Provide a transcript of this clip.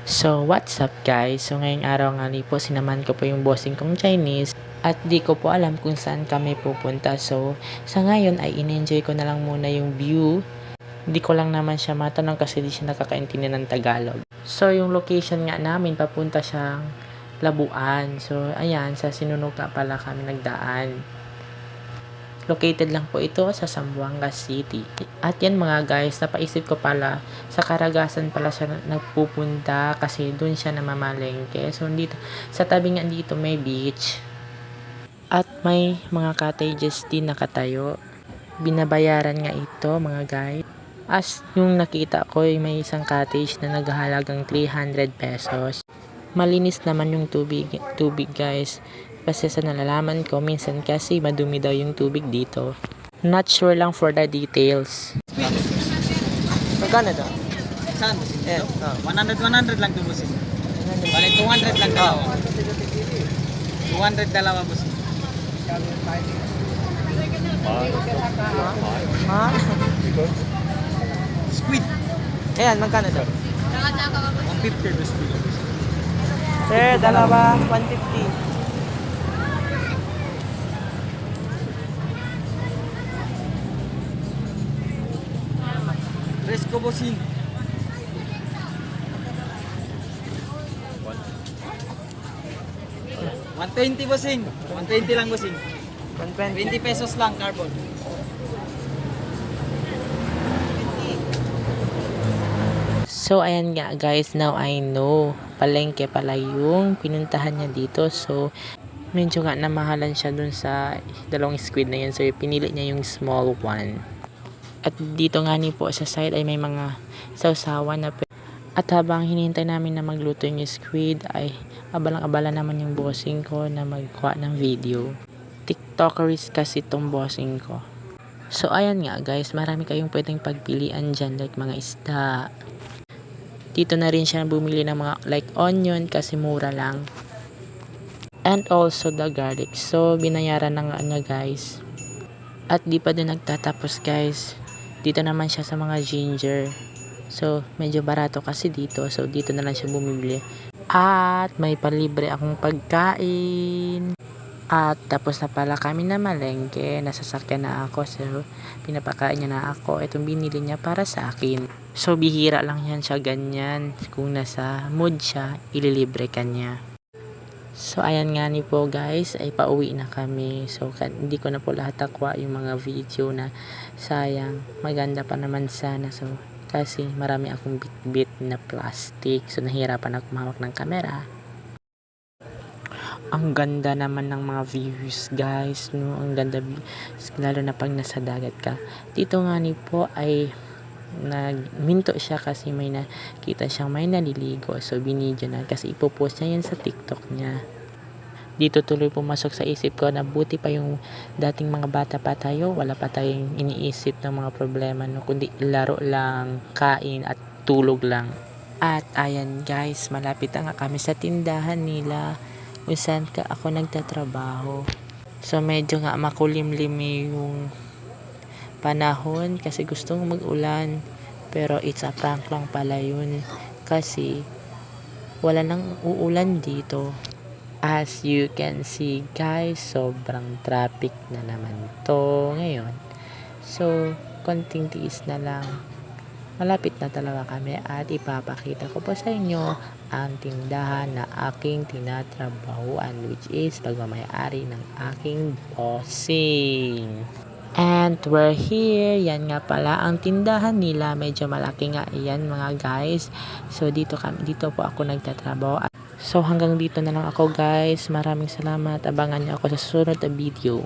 So, what's up guys? So, ngayong araw nga po, sinaman ko po yung bossing kong Chinese at di ko po alam kung saan kami pupunta. So, sa ngayon ay in-enjoy ko na lang muna yung view. Di ko lang naman siya matanong kasi di siya nakakaintindi ng Tagalog. So, yung location nga namin, papunta siyang Labuan. So, ayan, sa Sinunuga pala kami nagdaan. Located lang po ito sa Zamboanga City. At yan mga guys, napaisip ko pala, sa Caragasan pala siya nagpupunta kasi dun siya namamalengke. So dito, sa tabi nga dito may beach. At may mga cottages din nakatayo. Binabayaran nga ito mga guys. As yung nakita ko ay may isang cottage na naghahalagang 300 pesos. Malinis naman yung tubig guys. Kasi sa nalalaman ko, minsan kasi madumi daw yung tubig dito. Not sure lang for the details. Magkano daw? Saan? Eh, 100 lang to bossing. Bali 200 lang dalawa. 200 dalawa bossing. Ha? Squid. Ayan, magkano daw? 150 the squid. Sir, dalawa, 150. Fresco bossing. 120 bossing. 120 lang bossing. 20 pesos lang carbon. So, ayan nga guys, now I know. Palengke pala yung pinuntahan niya dito. So, medyo nga namahalan siya dun sa dalawang squid na yun. So, pinili niya yung small one. At dito nga ni po sa side ay may mga sausawan na at habang hinihintay namin na magluto yung squid ay abalang-abala naman yung bossing ko na magkuha ng video. TikTokeris kasi itong bossing ko. So ayan nga guys, marami kayong pwedeng pagpilian dyan like mga isda. Dito na rin siya bumili ng mga like onion kasi mura lang. And also the garlic. So binayaran na nga niya guys. At di pa din nagtatapos guys. Dito naman siya sa mga ginger. So, medyo barato kasi dito. So, dito na lang siya bumibili. At may palibre akong pagkain. At tapos na pala kami na malengke. Nasasakyan na ako. So, pinapakain niya na ako. Itong binili niya para sa akin. So, bihira lang yan siya ganyan. Kung nasa mood siya, ililibre ka niya. So, ayan nga ni po guys, ay pauwi na kami. So, hindi ko na po lahat akwa yung mga video na sayang. Maganda pa naman sana. So, kasi marami akong bit-bit na plastic. So, nahirapan ako mahawak ng camera. Ang ganda naman ng mga views guys. No? Ang ganda. Lalo na pag nasa dagat ka. Dito nga ni po ay nagminto siya kasi may nakita siyang may naliligo. So, binidyo na kasi ipopost niya yan sa TikTok niya. Dito tuloy pumasok sa isip ko na buti pa yung dating mga bata pa tayo, wala pa tayong iniisip ng mga problema, no? Kundi laro lang, kain at tulog lang. At ayan guys, malapit na nga kami sa tindahan nila kung saan ka ako nagtatrabaho. So medyo nga makulimlim yung panahon kasi gustong mag-ulan, pero it's a prank lang pala yun kasi wala nang uulan dito. As you can see guys, sobrang traffic na naman to ngayon. So, konting tiis na lang. Malapit na talaga kami at ipapakita ko po sa inyo ang tindahan na aking tinatrabahuan, which is pagmamayari ng aking bossing. And we're here. Yan nga pala ang tindahan nila. Medyo malaki nga yan mga guys. So, dito po ako nagtatrabaho. So hanggang dito na lang ako guys. Maraming salamat. Abangan niyo ako sa susunod na video.